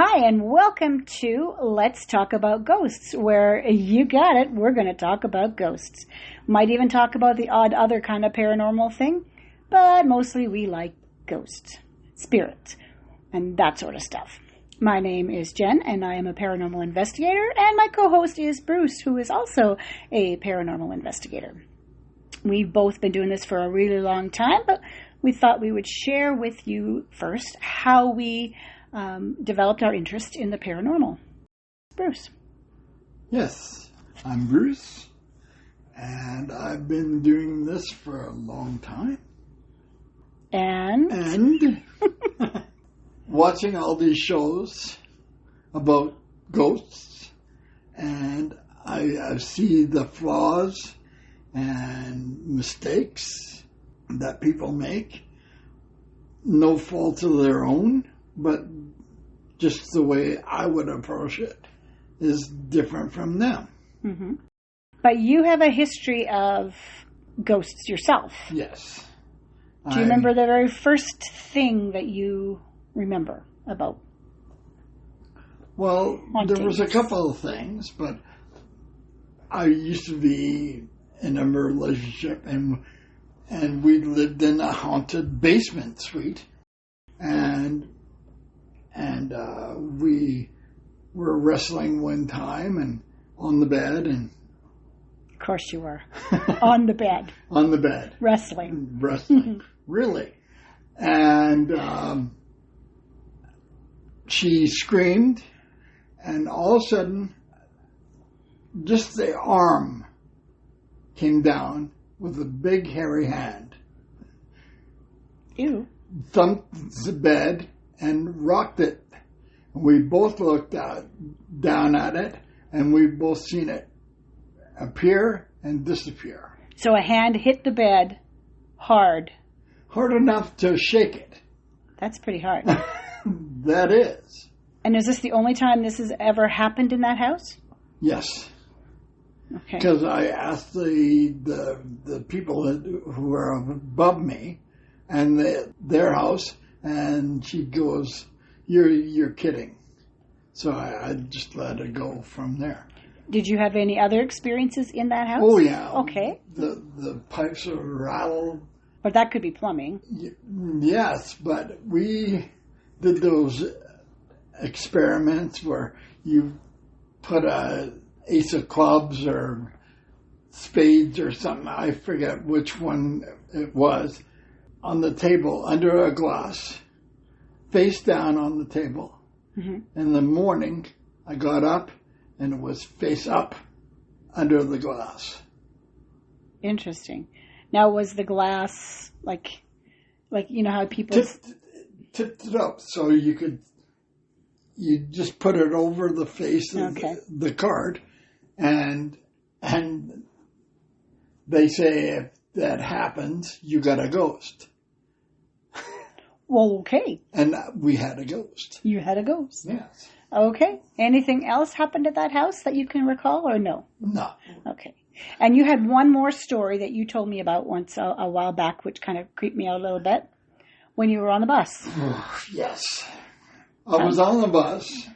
Hi, and welcome to Let's Talk About Ghosts, where you got it, we're going to talk about ghosts. Might even talk about the odd other kind of paranormal thing, but mostly we like ghosts, spirits, and that sort of stuff. My name is Jen, and I am a paranormal investigator, and my co-host is Bruce, who is also a paranormal investigator. We've both been doing this for a really long time, but we thought we would share with you first how we developed our interest in the paranormal. Bruce. Yes, I'm Bruce, and I've been doing this for a long time. And watching all these shows about ghosts, and I see the flaws and mistakes that people make, no fault of their own, but just the way I would approach it is different from them. Mm-hmm. But you have a history of ghosts yourself. Yes. Do you remember the very first thing that you remember about? Well, hauntings? There was a couple of things, but I used to be in a relationship, and we lived in a haunted basement suite, and we were wrestling one time and on the bed, and of course you were on the bed. On the bed, wrestling, really, and she screamed, and all of a sudden, just the arm came down with a big hairy hand. Ew. Thumped the bed and rocked it. We both looked down at it, and we both seen it appear and disappear. So a hand hit the bed hard. Hard enough to shake it. That's pretty hard. That is. And is this the only time this has ever happened in that house? Yes. Okay. Because I asked the people who were above me and their house, and she goes, "You're kidding." So I just let it go from there. Did you have any other experiences in that house? Oh yeah. Okay. The pipes are rattled. But that could be plumbing. Yes, but we did those experiments where you put a ace of clubs or spades or something, I forget which one it was, on the table under a glass, face down on the table. Mm-hmm. In the morning, I got up and it was face up under the glass. Interesting. Now, was the glass like you know how people tipped it up so you just put it over the face of the card, and they say if that happens, you got a ghost. Well, okay. And we had a ghost. You had a ghost. Yes. Okay. Anything else happened at that house that you can recall, or no? No. Okay. And you had one more story that you told me about once a while back, which kind of creeped me out a little bit, when you were on the bus. Yes. I was on the bus.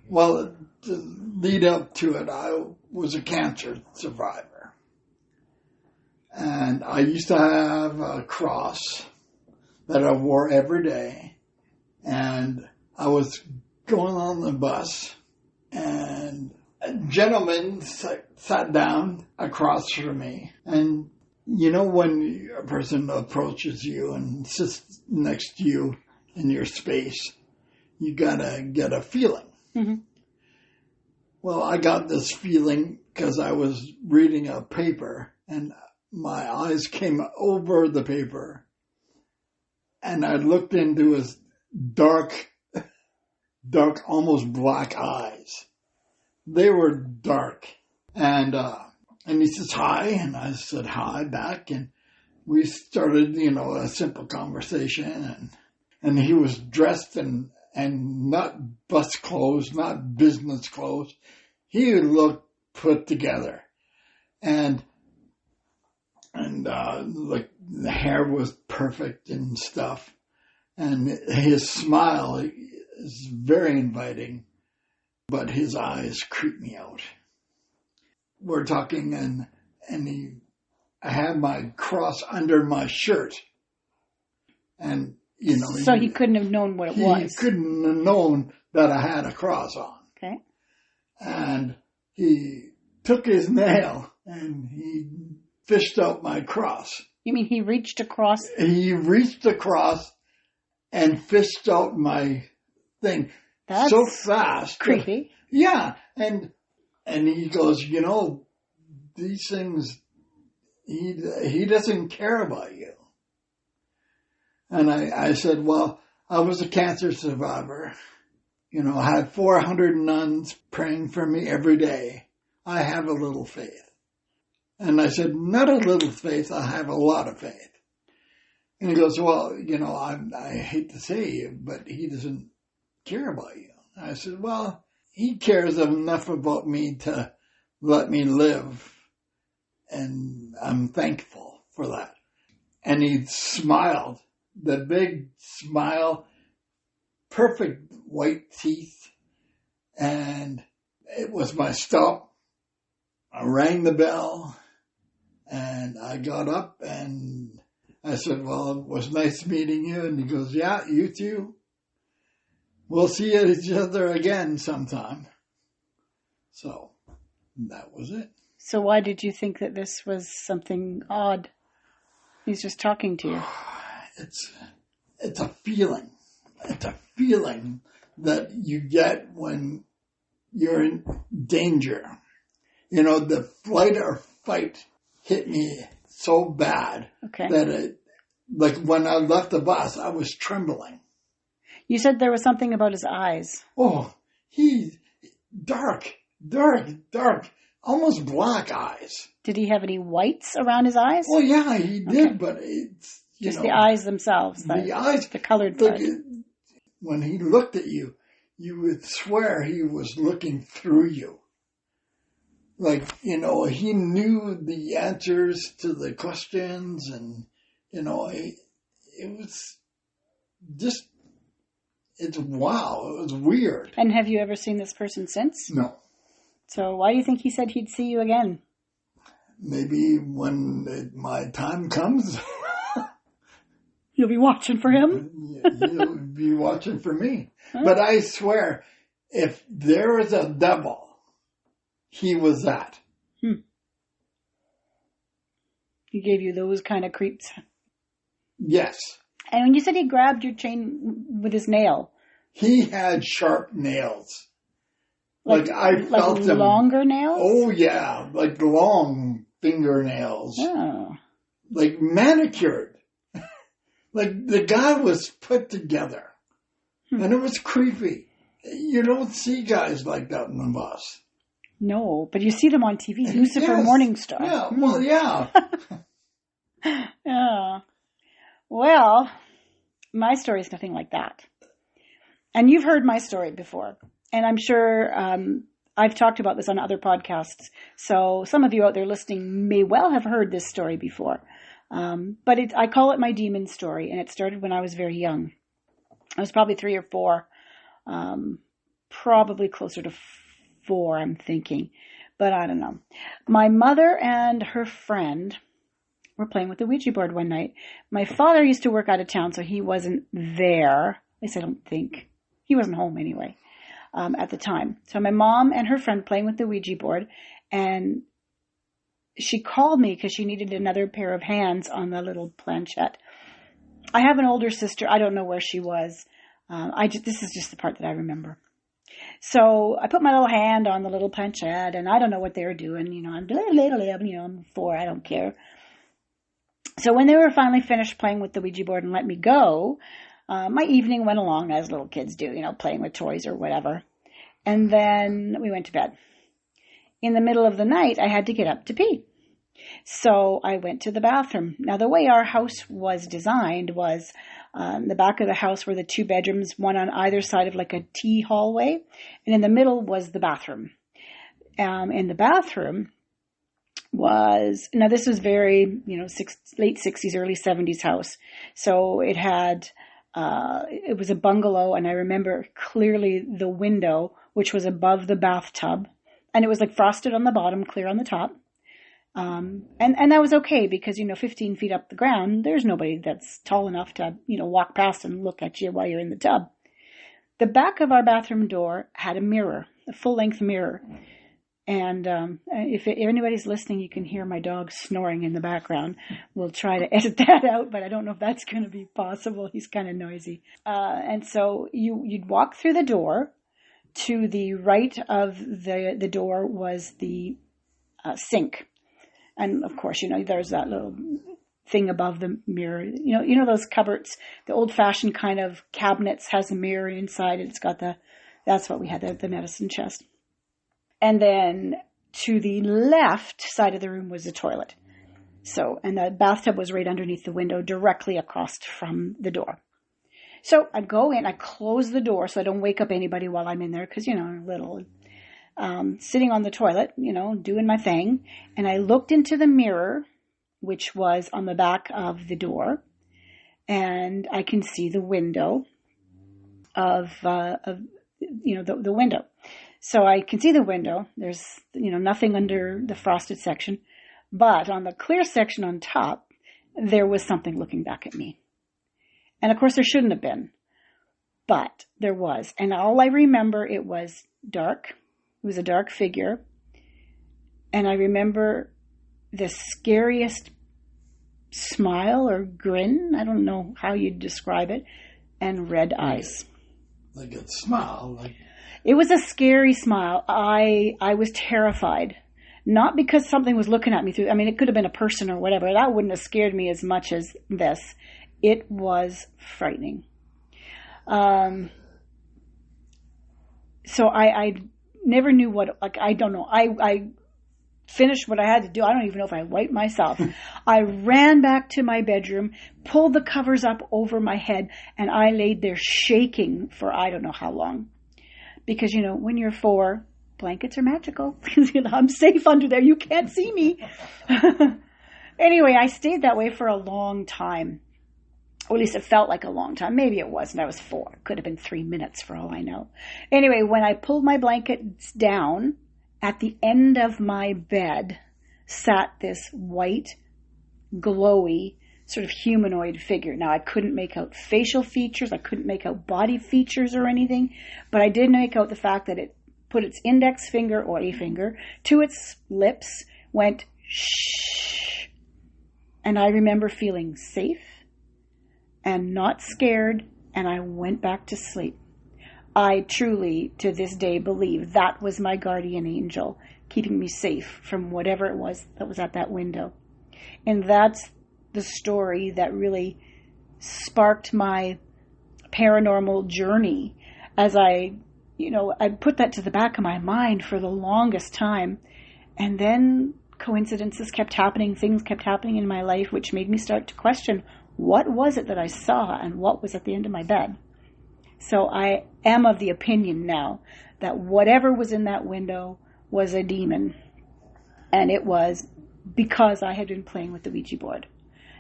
Well, to lead up to it, I was a cancer survivor. And I used to have a cross that I wore every day. And I was going on the bus, and a gentleman sat down across from me. And you know when a person approaches you and sits next to you in your space, you gotta get a feeling. Mm-hmm. Well, I got this feeling because I was reading a paper, and my eyes came over the paper, and I looked into his dark, almost black eyes. They were dark. And he says, "Hi," and I said hi back, and we started, a simple conversation, and he was dressed and not bus clothes, not business clothes. He looked put together. And like the hair was perfect and stuff. And his smile, is very inviting, but his eyes creep me out. We're talking, and I had my cross under my shirt, and So he couldn't have known what it was. He couldn't have known that I had a cross on. Okay. And he took his nail and he fished out my cross. You mean he reached across? He reached across and fished out my thing. That's so fast. Creepy. Yeah. And he goes, these things, he doesn't care about you. And I said, well, I was a cancer survivor. I had 400 nuns praying for me every day. I have a little faith. And I said, not a little faith, I have a lot of faith. And he goes, well, I hate to say it, but he doesn't care about you. I said, well, he cares enough about me to let me live. And I'm thankful for that. And he smiled, the big smile, perfect white teeth. And it was my stop. I rang the bell and I got up and I said, well, it was nice meeting you. And he goes, yeah, you too. We'll see each other again sometime. So that was it. So why did you think that this was something odd? He's just talking to you. It's a feeling. It's a feeling that you get when you're in danger. The flight or fight hit me so bad that like when I left the bus, I was trembling. You said there was something about his eyes. Oh, dark, almost black eyes. Did he have any whites around his eyes? Well, yeah, he did, but it's, just the eyes themselves. The eyes. The colored part. When he looked at you, you would swear he was looking through you. Like, he knew the answers to the questions and, it was just, it's wow. It was weird. And have you ever seen this person since? No. So why do you think he said he'd see you again? Maybe when my time comes. You'll be watching for him? You'll be watching for me. Huh? But I swear, if there is a devil, he was that. He gave you those kind of creeps? Yes. And when you said he grabbed your chain with his nail? He had sharp nails. Like I felt them. Longer nails? Oh, yeah. Like long fingernails. Oh. Like manicured. Like the guy was put together. And it was creepy. You don't see guys like that in the bus. No, but you see them on TV. Lucifer Morningstar. Yeah, well, yeah. Yeah. Well, my story is nothing like that. And you've heard my story before. And I'm sure I've talked about this on other podcasts. So some of you out there listening may well have heard this story before. But I call it my demon story. And it started when I was very young. I was probably 3 or 4. Probably closer to 4, I'm thinking. But I don't know. My mother and her friend were playing with the Ouija board one night. My father used to work out of town, so he wasn't there. At least I don't think. He wasn't home anyway at the time. So my mom and her friend playing with the Ouija board, and she called me because she needed another pair of hands on the little planchette. I have an older sister. I don't know where she was. This is just the part that I remember. So I put my little hand on the little planchette, and I don't know what they were doing. I'm 4. I don't care. So when they were finally finished playing with the Ouija board and let me go, my evening went along as little kids do, playing with toys or whatever. And then we went to bed. In the middle of the night, I had to get up to pee. So I went to the bathroom. Now, the way our house was designed was the back of the house were the 2 bedrooms, one on either side of like a T hallway. And in the middle was the bathroom. In the bathroom this was very, late 60s, early 70s house. So it had It was a bungalow, and I remember clearly the window, which was above the bathtub, and it was like frosted on the bottom, clear on the top. And that was okay because, 15 feet up the ground, there's nobody that's tall enough to, walk past and look at you while you're in the tub. The back of our bathroom door had a mirror, a full-length mirror. And if anybody's listening, you can hear my dog snoring in the background. We'll try to edit that out, but I don't know if that's going to be possible. He's kind of noisy. And so you'd walk through the door. To the right of the door was the sink. And of course, there's that little thing above the mirror. Those cupboards, the old-fashioned kind of cabinets has a mirror inside. It's got that's what we had, the medicine chest. And then to the left side of the room was the toilet. And the bathtub was right underneath the window, directly across from the door. So I go in, I close the door so I don't wake up anybody while I'm in there because, I'm little. Sitting on the toilet, doing my thing. And I looked into the mirror, which was on the back of the door. And I can see the window of the window. So I can see the window. There's, nothing under the frosted section. But on the clear section on top, there was something looking back at me. And of course there shouldn't have been. But there was. And all I remember, it was dark. It was a dark figure. And I remember the scariest smile or grin. I don't know how you'd describe it. And red eyes. Like a smile. It was a scary smile. I was terrified. Not because something was looking at me through. It could have been a person or whatever. That wouldn't have scared me as much as this. It was frightening. So I never knew what, I don't know. I finished what I had to do. I don't even know if I wiped myself. I ran back to my bedroom, pulled the covers up over my head, and I laid there shaking for I don't know how long. Because, when you're 4, blankets are magical. I'm safe under there. You can't see me. Anyway, I stayed that way for a long time. Or at least it felt like a long time. Maybe it wasn't. I was 4. It could have been 3 minutes for all I know. Anyway, when I pulled my blankets down, at the end of my bed sat this white, glowy, sort of humanoid figure. Now, I couldn't make out facial features. I couldn't make out body features or anything. But I did make out the fact that it put its index finger or a finger to its lips, went shh. And I remember feeling safe and not scared, and I went back to sleep. I truly, to this day, believe that was my guardian angel, keeping me safe from whatever it was that was at that window. And that's the story that really sparked my paranormal journey as I put that to the back of my mind for the longest time. And then coincidences kept happening, things kept happening in my life, which made me start to question, what was it that I saw and what was at the end of my bed? So I am of the opinion now that whatever was in that window was a demon. And it was because I had been playing with the Ouija board.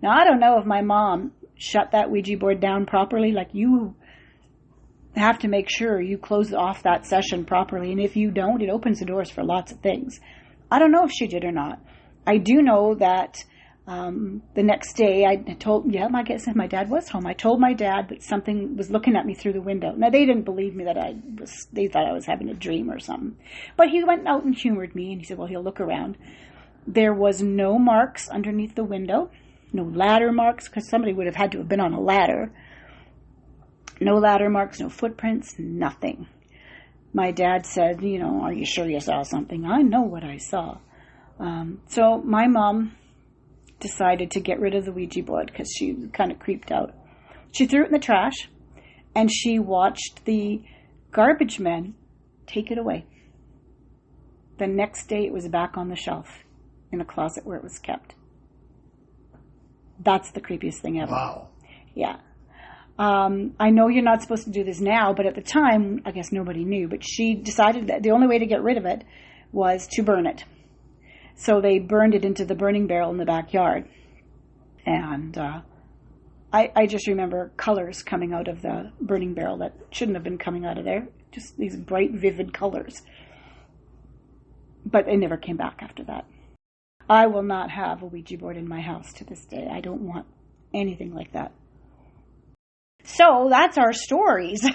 Now, I don't know if my mom shut that Ouija board down properly. Like, you have to make sure you close off that session properly. And if you don't, it opens the doors for lots of things. I don't know if she did or not. I do know that the next day I told, I guess my dad was home. I told my dad that something was looking at me through the window. Now, they didn't believe me that they thought I was having a dream or something. But he went out and humored me, and he said, well, he'll look around. There was no marks underneath the window, no ladder marks, because somebody would have had to have been on a ladder. No ladder marks, no footprints, nothing. My dad said, are you sure you saw something? I know what I saw. So my mom decided to get rid of the Ouija board because she kind of creeped out. She threw it in the trash, and she watched the garbage men take it away. The next day, it was back on the shelf in a closet where it was kept. That's the creepiest thing ever. Wow. Yeah. I know you're not supposed to do this now, but at the time, I guess nobody knew, but she decided that the only way to get rid of it was to burn it. So they burned it into the burning barrel in the backyard. And I just remember colors coming out of the burning barrel that shouldn't have been coming out of there. Just these bright, vivid colors. But they never came back after that. I will not have a Ouija board in my house to this day. I don't want anything like that. So that's our stories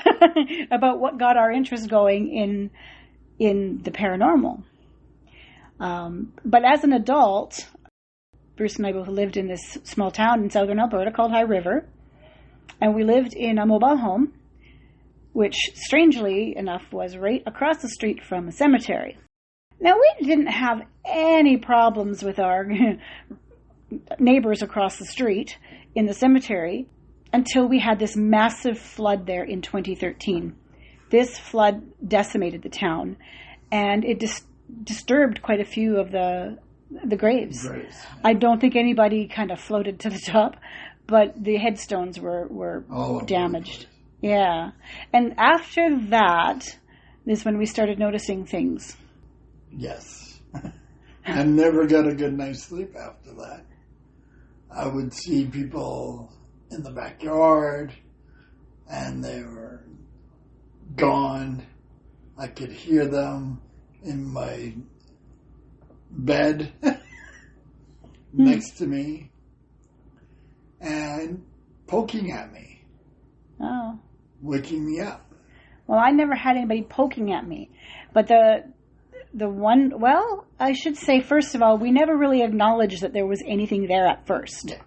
about what got our interest going in the paranormal. But as an adult, Bruce and I both lived in this small town in southern Alberta called High River. And we lived in a mobile home, which strangely enough was right across the street from a cemetery. Now, we didn't have any problems with our neighbors across the street in the cemetery until we had this massive flood there in 2013. This flood decimated the town, and it disturbed quite a few of the graves. I don't think anybody kind of floated to the top, but the headstones were damaged. Yeah. And after that is when we started noticing things. Yes. I never got a good night's sleep after that. I would see people in the backyard, and they were gone. I could hear them in my bed next to me and poking at me. Oh. Waking me up. Well, I never had anybody poking at me. But the one, well, I should say, first of all, we never really acknowledged that there was anything there at first. Yeah.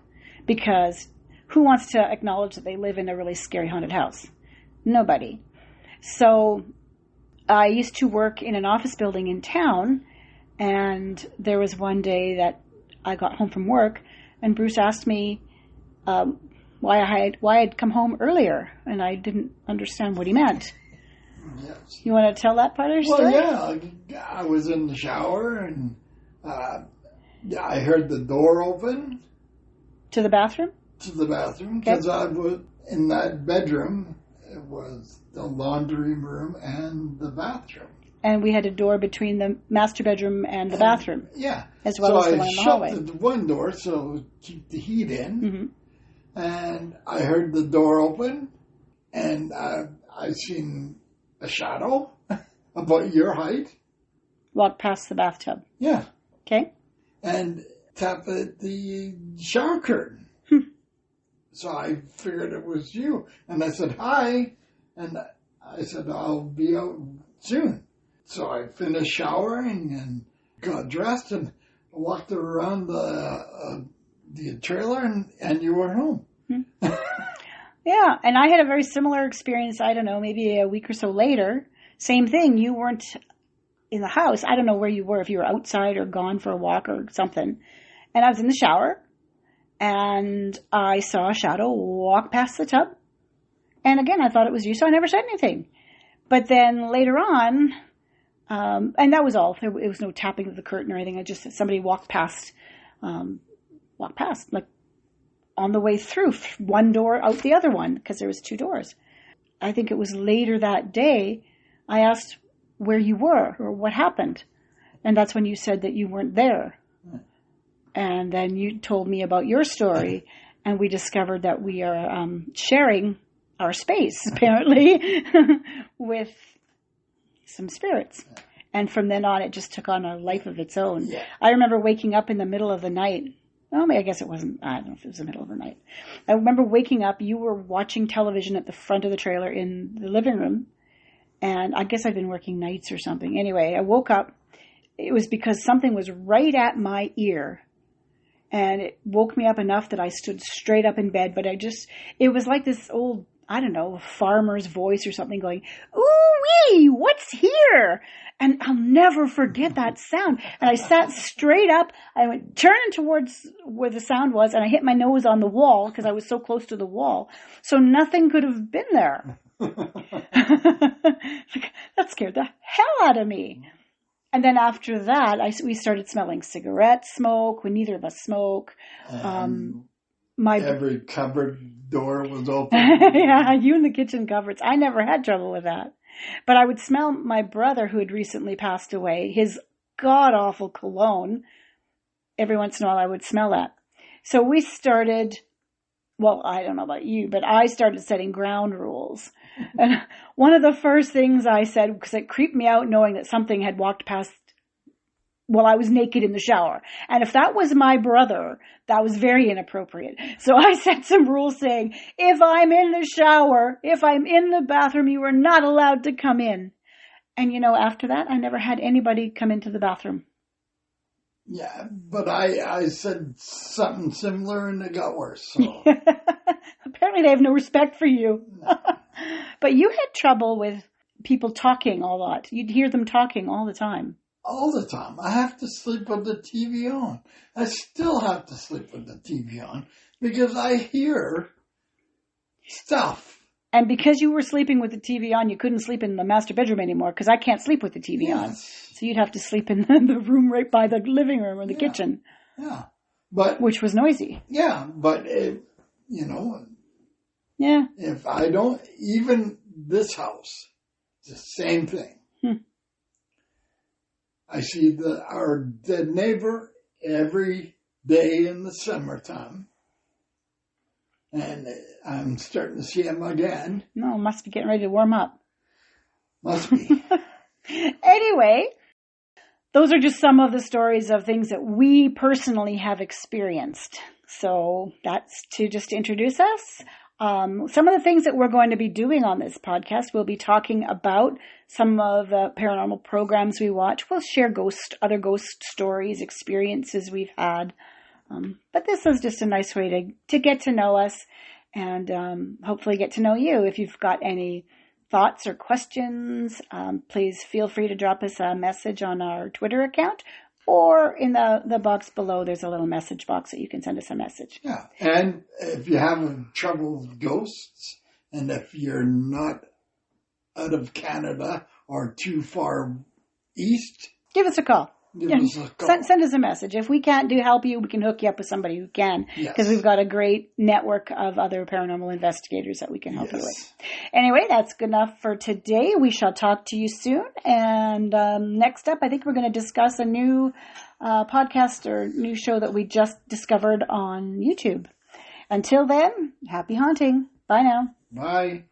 Because who wants to acknowledge that they live in a really scary haunted house? Nobody. So I used to work in an office building in town, and there was one day that I got home from work, and Bruce asked me why I'd come home earlier, and I didn't understand what he meant. Yes. You want to tell that part of your story? Well, yeah. I was in the shower, and I heard the door open. To the bathroom? To the bathroom, because I was in that bedroom. It was the laundry room and the bathroom. And we had a door between the master bedroom and the bathroom. Yeah. As well as the one in the hallway. So I shut the one door so keep the heat in. Mm-hmm. And I heard the door open, and I seen a shadow about your height. Walk past the bathtub. Yeah. Okay. And tap at the shower curtain. So I figured it was you. And I said, hi. And I said, I'll be out soon. So I finished showering and got dressed and walked around the trailer, and you were home. Yeah, and I had a very similar experience, I don't know, maybe a week or so later. Same thing, you weren't in the house. I don't know where you were, if you were outside or gone for a walk or something. And I was in the shower, and I saw a shadow walk past the tub. And again, I thought it was you, so I never said anything. But then later on, and that was all. It was no tapping of the curtain or anything. I just, somebody walked past, like on the way through, one door out the other one, because there was two doors. I think it was later that day, I asked where you were or what happened. And that's when you said that you weren't there. And then you told me about your story, and we discovered that we are sharing our space, apparently, with some spirits. And from then on, it just took on a life of its own. Yeah. I remember waking up in the middle of the night. Well, I guess it wasn't. I don't know if it was the middle of the night. I remember waking up. You were watching television at the front of the trailer in the living room. And I guess I'd been working nights or something. Anyway, I woke up. It was because something was right at my ear. And it woke me up enough that I stood straight up in bed. But it was like this old, I don't know, farmer's voice or something going, ooh-wee, what's here? And I'll never forget that sound. And I sat straight up. I went turning towards where the sound was, and I hit my nose on the wall because I was so close to the wall. So nothing could have been there. That scared the hell out of me. And then after that, we started smelling cigarette smoke when neither of us smoke. Every cupboard door was open. Yeah, you in the kitchen cupboards. I never had trouble with that. But I would smell my brother, who had recently passed away, his god-awful cologne. Every once in a while I would smell that. So we started well, I don't know about you, but I started setting ground rules. And one of the first things I said, because it creeped me out knowing that something had walked past while I was naked in the shower. And if that was my brother, that was very inappropriate. So I set some rules saying, if I'm in the shower, if I'm in the bathroom, you are not allowed to come in. And after that, I never had anybody come into the bathroom. Yeah, but I said something similar and it got worse. So. Apparently they have no respect for you. But you had trouble with people talking a lot. You'd hear them talking all the time. All the time. I have to sleep with the TV on. I still have to sleep with the TV on because I hear stuff. And because you were sleeping with the TV on, you couldn't sleep in the master bedroom anymore because I can't sleep with the TV on. So you'd have to sleep in the room right by the living room or the kitchen. Yeah. Which was noisy. Yeah, but yeah. If I don't, even this house, it's the same thing. I see our dead neighbor every day in the summertime. And I'm starting to see him again. No, must be getting ready to warm up. Must be. Anyway, those are just some of the stories of things that we personally have experienced. So that's to just introduce us. Some of the things that we're going to be doing on this podcast, we'll be talking about some of the paranormal programs we watch. We'll share other ghost stories, experiences we've had. But this is just a nice way to get to know us and hopefully get to know you. If you've got any thoughts or questions, please feel free to drop us a message on our Twitter account. Or in the box below, there's a little message box that you can send us a message. Yeah, and if you have trouble with ghosts, and if you're not out of Canada or too far east, give us a call. Give us a call. Send us a message. If we can't help you, we can hook you up with somebody who can. Because we've got a great network of other paranormal investigators that we can help you with. Anyway, that's good enough for today. We shall talk to you soon. And next up, I think we're going to discuss a new podcast or new show that we just discovered on YouTube. Until then, happy haunting. Bye now. Bye.